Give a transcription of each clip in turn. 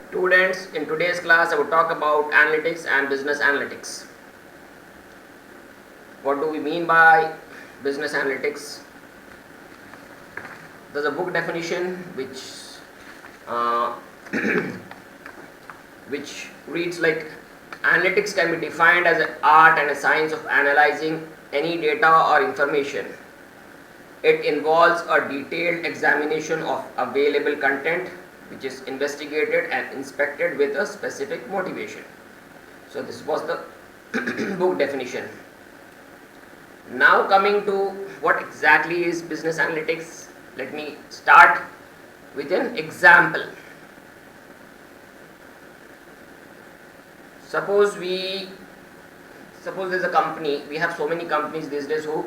Students, in today's class I will talk about analytics and business analytics. What do we mean by business analytics? There's a book definition uh, which reads like analytics can be defined as an art and a science of analyzing any data or information. It involves a detailed examination of available content which is investigated and inspected with a specific motivation. So this was the book definition. Now coming to what exactly is business analytics, let me start with an example. Suppose there's a company. We have so many companies these days who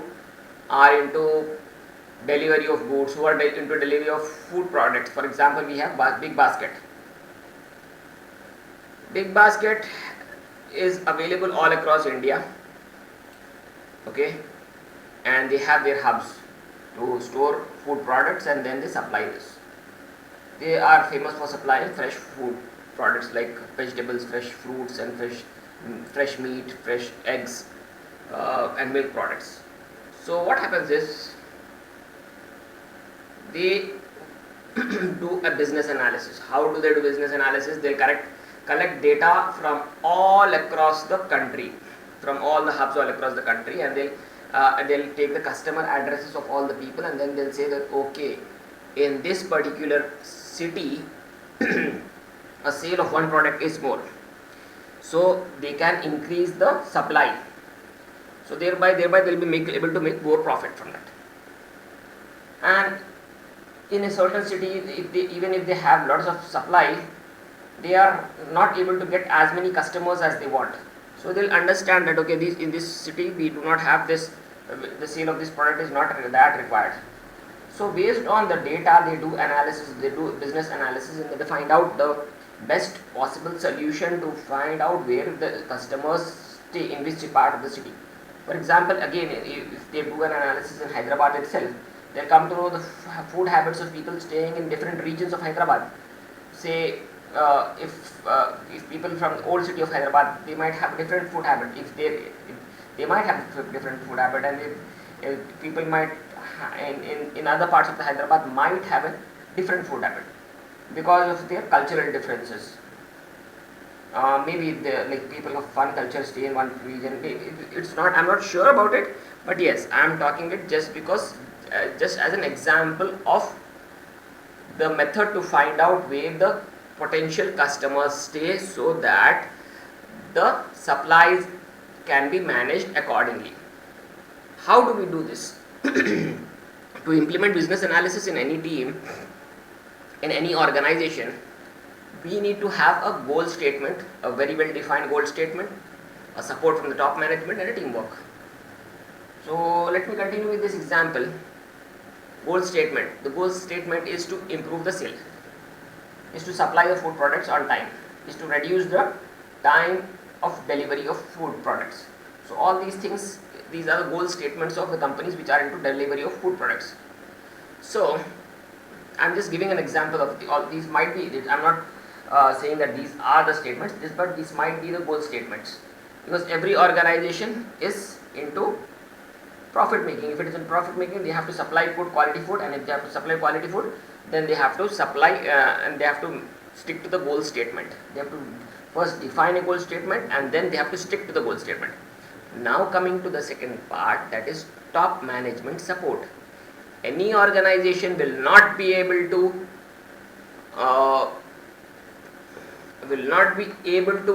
are into delivery of goods, who are into delivery of food products. For example, we have Big Basket. Big Basket is available all across India, okay, and they have their hubs to store food products and then they supply this. They are famous for supplying fresh food products like vegetables, fresh fruits and fresh meat, fresh eggs and milk products. So what happens is they do a business analysis. How do they do business analysis? They'll collect data from all across the country, from all the hubs all across the country, and they'll take the customer addresses of all the people, and then they'll say that okay, in this particular city a sale of one product is more, so they can increase the supply, so thereby they'll be able to make more profit from that. And in a certain city, even if they have lots of supply, they are not able to get as many customers as they want. So they'll understand that okay, in this city we do not have this, the sale of this product is not that required. So based on the data, they do analysis, they do business analysis, and they find out the best possible solution to find out where the customers stay, in which part of the city. For example, again, if they do an analysis in Hyderabad itself, they'll come to know the food habits of people staying in different regions of Hyderabad. Say, if people from the old city of Hyderabad, they might have different food habit. If they might have different food habit, and if people might in other parts of the Hyderabad might have a different food habit because of their cultural differences. Maybe like people of one culture stay in one region. It's not. I'm not sure about it, but yes, I'm talking it just because, just as an example of the method to find out where the potential customers stay, so that the supplies can be managed accordingly. How do we do this? To implement business analysis in any team, in any organization, we need to have a goal statement, a very well defined goal statement, a support from the top management, and a teamwork. So let me continue with this example. Goal statement. The goal statement is to improve the sale, is to supply the food products on time, is to reduce the time of delivery of food products. So all these things, these are the goal statements of the companies which are into delivery of food products. So I'm just giving an example of all these might be. I'm not saying that these are the statements, but these might be the goal statements, because every organization is into profit making. If it is in profit making, they have to supply good quality food, and if they have to supply quality food, then they have to supply and they have to stick to the goal statement. They have to first define a goal statement, and then they have to stick to the goal statement. Now coming to the second part, that is top management support. Any organization will not be able to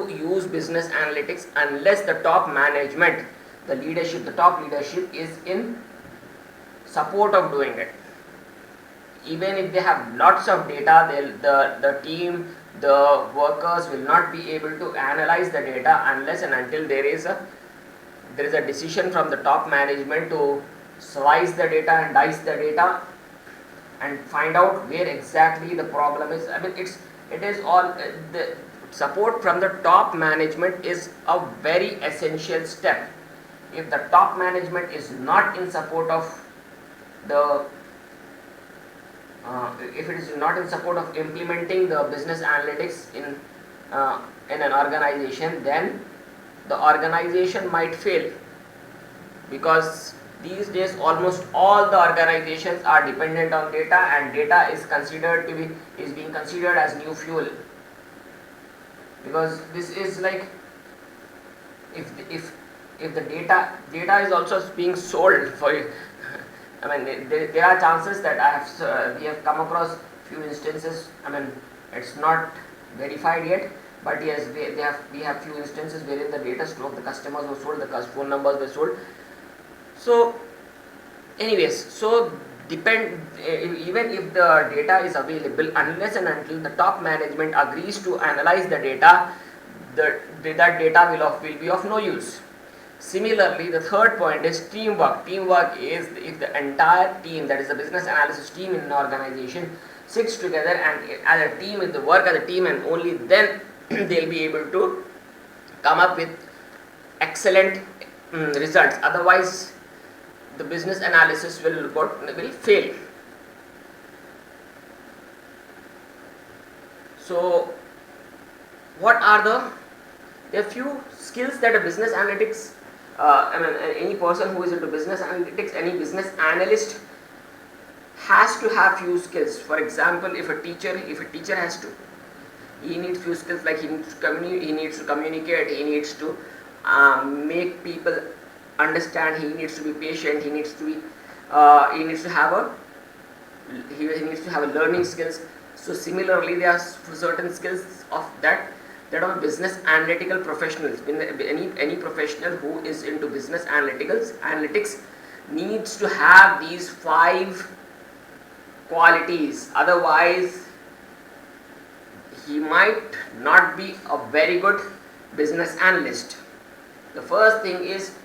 use business analytics unless the top management, the top leadership is in support of doing it. Even if they have lots of data, the team, the workers will not be able to analyze the data unless and until there is a decision from the top management to slice the data and dice the data and find out where exactly the problem is. I mean, it is all the support from the top management is a very essential step. If the top management is not in support of the if it is not in support of implementing the business analytics in an organization, then the organization might fail, because these days almost all the organizations are dependent on data, and data is being considered as new fuel, because this is like, if the data is also being sold for, I mean, there are chances that we have come across few instances. I mean, it's not verified yet, but yes, we have few instances wherein the data of the customers were sold, the phone numbers were sold. So, anyways, so even if the data is available, unless and until the top management agrees to analyze the data, that data will be of no use. Similarly, the third point is teamwork. Teamwork is if the entire team, that is the business analysis team in an organization, sits together and as a team, if they work as a team, and only then they'll be able to come up with excellent results. Otherwise, the business analysis will fail. So, what are there are few skills that a business analytics, any person who is into business analytics, any business analyst has to have few skills. For example, if a teacher has to, he needs few skills, like he needs to communicate, he needs to make people understand, he needs to be patient, he needs to have a learning skills. So similarly, there are certain skills of that are business analytical professionals. Any professional who is into business analytics needs to have these 5 qualities. Otherwise, he might not be a very good business analyst. The first thing is,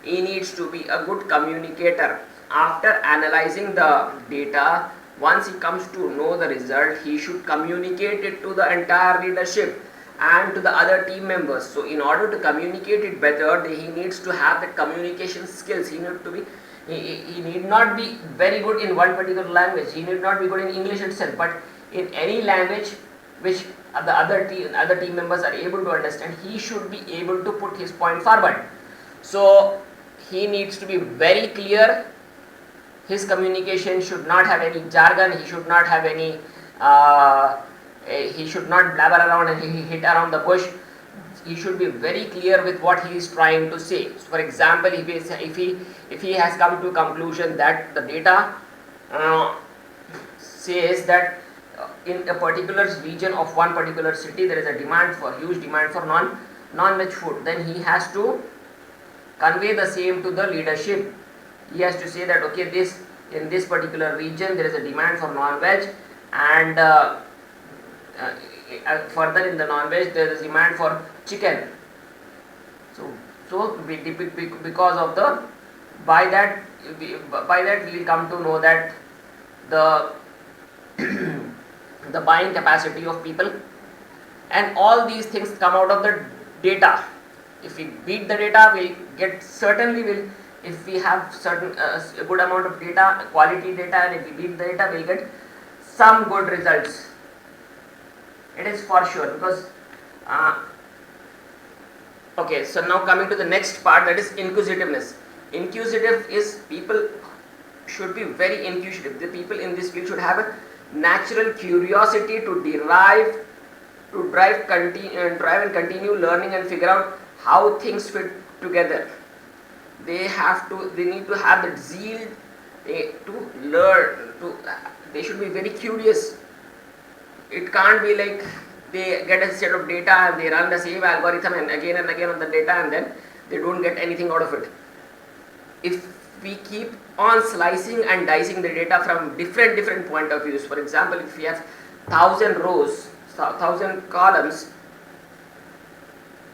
he needs to be a good communicator. After analyzing the data, once he comes to know the result, he should communicate it to the entire leadership and to the other team members. So in order to communicate it better, he needs to have the communication skills. He need not be very good in one particular language. He need not be good in English itself, but in any language which the other team members are able to understand, he should be able to put his point forward. So he needs to be very clear. His communication should not have any jargon. He should not have any he should not blabber around and hit around the bush. He should be very clear with what he is trying to say. So for example, if he has come to a conclusion that the data says that in a particular region of one particular city there is a huge demand for non-veg food, then he has to convey the same to the leadership. He has to say that, okay, in this particular region there is a demand for non-veg, and further in the non-veg there is demand for chicken. So because of by that we will come to know that the the buying capacity of people, and all these things come out of the data. If we beat the data, if we have certain a good amount of data, quality data, and if we beat the data, we'll get some good results. It is for sure, because okay, so now coming to the next part, that is inquisitiveness. Inquisitive is, people should be very inquisitive. The people in this field should have a natural curiosity to drive and continue learning and figure out how things fit together. They need to have that zeal to learn. They should be very curious. It can't be like they get a set of data and they run the same algorithm and again on the data, and then they don't get anything out of it. If we keep on slicing and dicing the data from different point of views, for example, if we have 1,000 rows, 1,000 columns,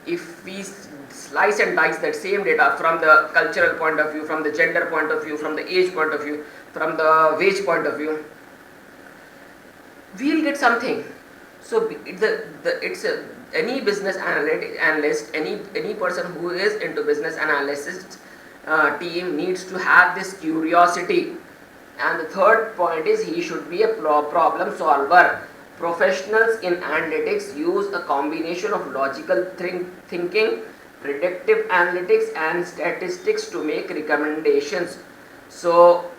if we slice and dice that same data from the cultural point of view, from the gender point of view, from the age point of view, from the wage point of view, we'll get something. So any business analyst, any person who is into business analysis team needs to have this curiosity And the third point is he should be a problem solver. Professionals in analytics use a combination of logical thinking, predictive analytics and statistics to make recommendations. So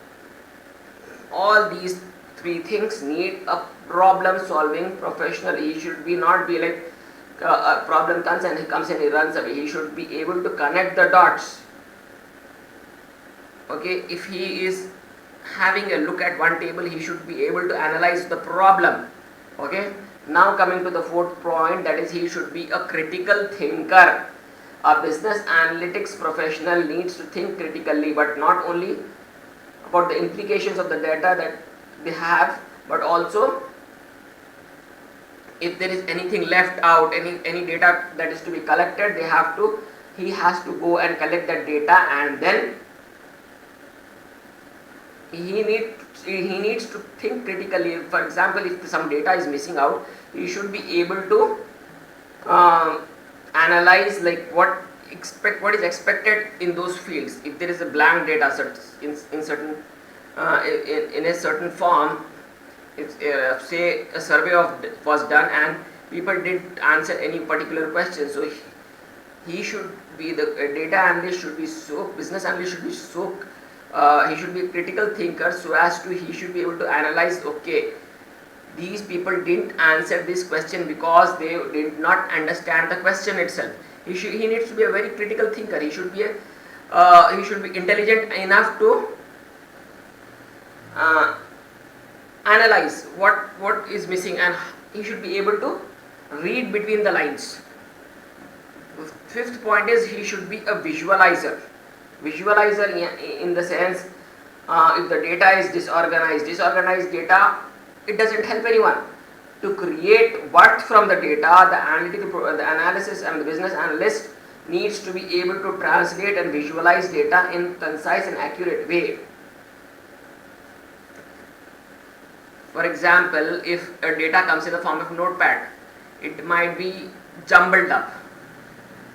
all these three things need a problem solving professional. He should be not be like a problem comes and he runs away. He should be able to connect the dots. Okay, if he is having a look at one table, he should be able to analyze the problem. Okay, now coming to the fourth point, that is he should be a critical thinker. A business analytics professional needs to think critically, but not only about the implications of the data that they have, but also if there is anything left out, any data that is to be collected, he has to go and collect that data, and then he needs to think critically. For example, if some data is missing out, he should be able to analyze like what is expected in those fields. If there is a blank data in a certain form, if say a survey was done and people didn't answer any particular question, so he should be the data analyst should be so business analyst should be so he should be a critical thinker, so as to he should be able to analyze, okay, these people didn't answer this question because they did not understand the question itself. He needs to be a very critical thinker. He should be intelligent enough to analyze what is missing, and he should be able to read between the lines. Fifth point is he should be a visualizer. Visualizer in the sense, if the data is disorganized data, it doesn't help anyone. To create worth from the data, the analysis and the business analyst needs to be able to translate and visualize data in concise and accurate way. For example, if a data comes in the form of notepad, it might be jumbled up.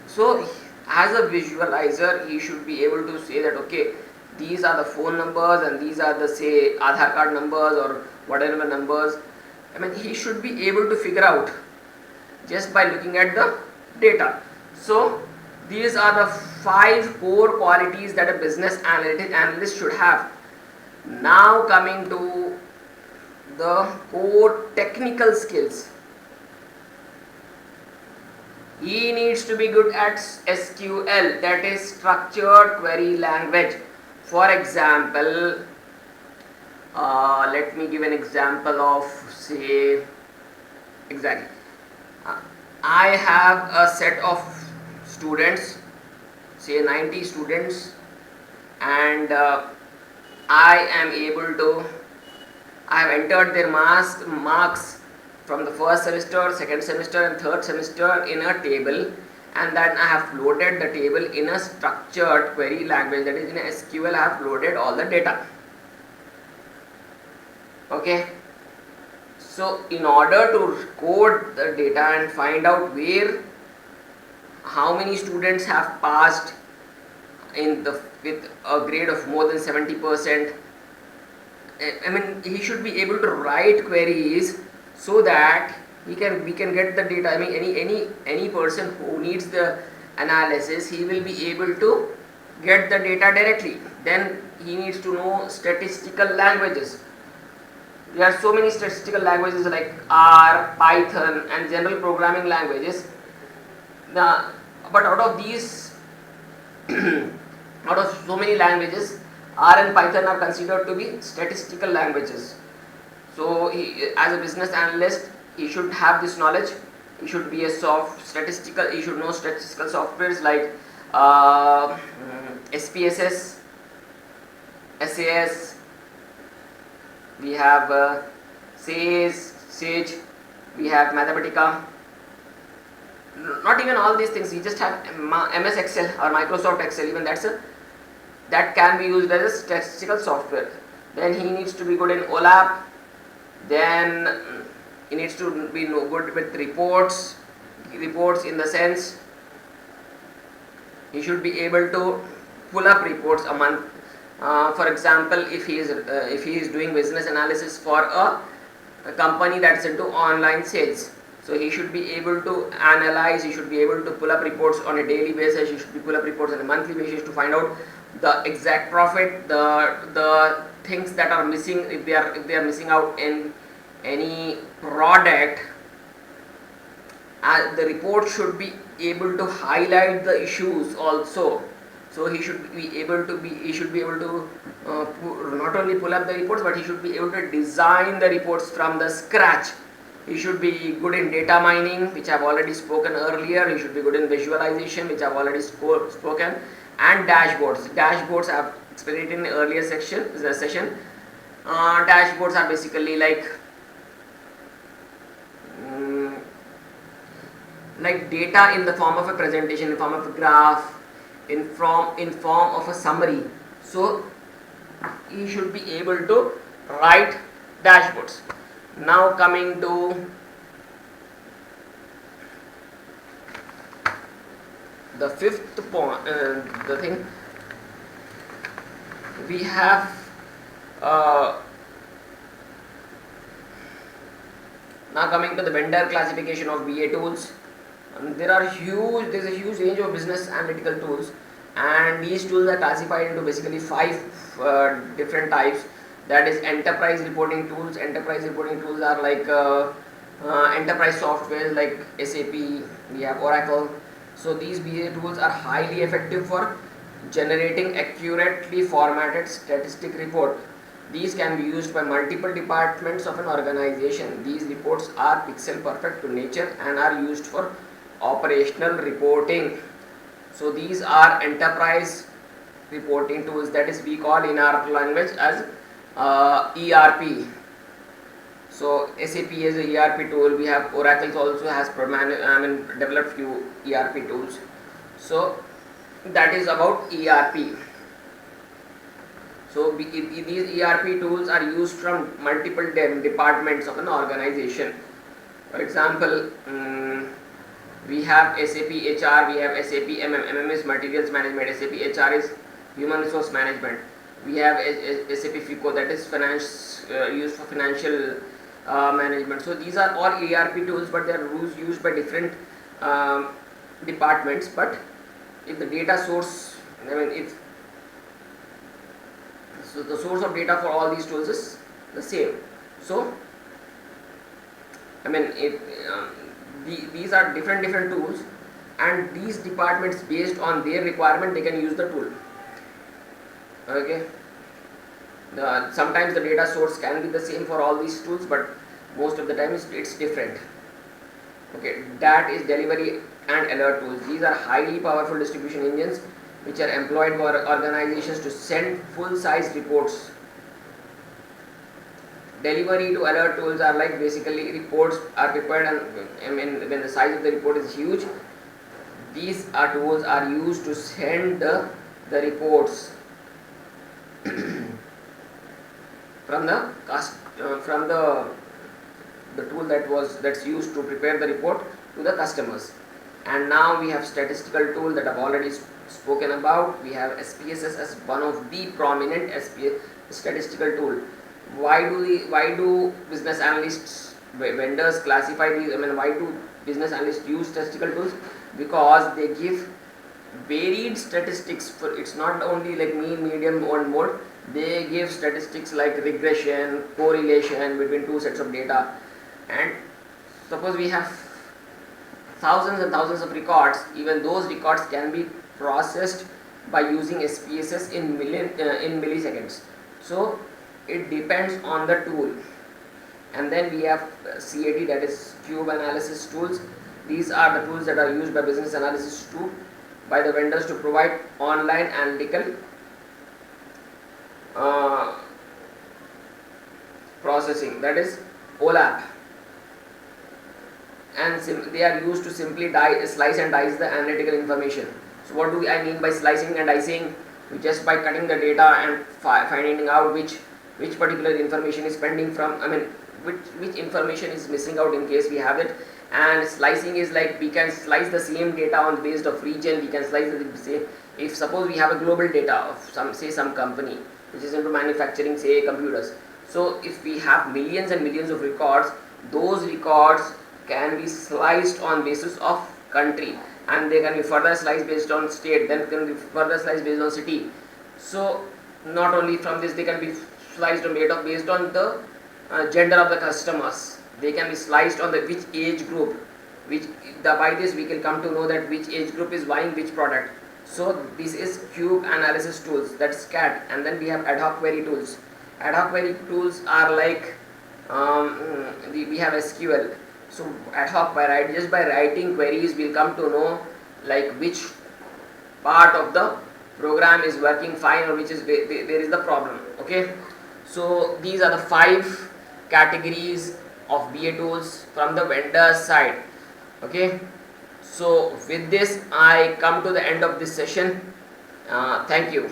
So as a visualizer, he should be able to say that, okay, these are the phone numbers and these are the, say, Aadhaar card numbers or whatever numbers. I mean, he should be able to figure out just by looking at the data. So these are the 5 core qualities that a business analyst should have. Now coming to the core technical skills. He needs to be good at SQL, that is structured query language. For example, let me give an example of, say, exactly. I have a set of students, say 90 students, and I have entered their marks from the first semester, second semester and third semester in a table, and then I have loaded the table in a structured query language, that is in SQL. I have loaded all the data. Okay, so in order to code the data and find out how many students have passed with a grade of more than 70%, I mean, he should be able to write queries so that we can get the data. I mean, any person who needs the analysis, he will be able to get the data directly. Then he needs to know statistical languages. There are so many statistical languages like R, Python and general programming languages. But out of these, out of so many languages, R and Python are considered to be statistical languages. So as a business analyst, he should have this knowledge. He should be he should know statistical softwares like SPSS, SAS, we have Sage, we have Mathematica. Not even all these things, we just have MS Excel or Microsoft Excel, even that can be used as a statistical software. Then he needs to be good in OLAP. Then he needs to be good with reports in the sense he should be able to pull up reports a month. For example, if he is doing business analysis for a company that's into online sales, so he should be able to analyze, he should be able to pull up reports on a daily basis, he should be pull up reports on a monthly basis to find out the exact profit, the things that are missing, if they are missing out in any product. The report should be able to highlight the issues also. So he should be able to not only pull up the reports, but he should be able to design the reports from the scratch. He should be good in data mining, which I've already spoken earlier. He should be good in visualization, which I've already spoken, and dashboards. Dashboards I've explained in the earlier session. Dashboards are basically like data in the form of a presentation, in form of a graph, in form of a summary. So he should be able to write dashboards. Now coming to the fifth point, the thing we have now coming to the vendor classification of BA tools. There is a huge range of business analytical tools, and these tools are classified into basically 5 different types. That is enterprise reporting tools. Enterprise reporting tools are like enterprise software like SAP, we have Oracle. So these BA tools are highly effective for generating accurately formatted statistic report. These can be used by multiple departments of an organization. These reports are pixel perfect to nature and are used for operational reporting. So these are enterprise reporting tools, that is we call in our language as ERP. So SAP is a ERP tool. We have Oracle also has developed few ERP tools. So that is about ERP. So these ERP tools are used from multiple departments of an organization. For example, we have SAP HR, we have SAP MM is materials management, SAP HR is human resource management. We have SAP FICO, that is finance, used for financial management. So these are all ERP tools, but they are used by different departments. But if the data source, so the source of data for all these tools is the same. So these are different tools, and these departments, based on their requirement, they can use the tool. Okay. Sometimes the data source can be the same for all these tools, but most of the time it's different. Okay, that is delivery and alert tools. These are highly powerful distribution engines which are employed by organizations to send full-size reports. Delivery to alert tools are like basically reports are prepared, and when the size of the report is huge, these tools are used to send the reports from the tool that's used to prepare the report to the customers. And now we have statistical tool that I've already spoken about. We have SPSS as one of the prominent statistical tool. Why do business analysts, vendors classify these? Why do business analysts use statistical tools? Because they give varied statistics. It's not only like mean, median, and mode. They give statistics like regression, correlation between two sets of data. And suppose we have thousands and thousands of records. Even those records can be processed by using SPSS in milliseconds. So it depends on the tool. And then we have CAT, that is cube analysis tools. These are the tools that are used by business analysis too, by the vendors to provide online analytical processing, that is OLAP. And they are used to simply slice and dice the analytical information. So what do I mean by slicing and dicing? Just by cutting the data and finding out which particular information is pending from, which information is missing out in case we have it, And slicing is like we can slice the same data on based of region. We can slice the say, if suppose we have a global data of some company which is into manufacturing, say computers. So if we have millions and millions of records, those records can be sliced on basis of country, and they can be further sliced based on state, then can be further sliced based on city. So not only from this, they can be sliced on based on the gender of the customers. They can be sliced on the which age group, by this we can come to know that which age group is buying which product. So this is cube analysis tools, that's CAT. And then we have ad hoc query tools. Ad hoc query tools are like we have SQL. So ad hoc just by writing queries we'll come to know like which part of the program is working fine or which is there is the problem. Okay, so these are the 5 categories of BA tools from the vendor side. Okay, so with this I come to the end of this session. Thank you.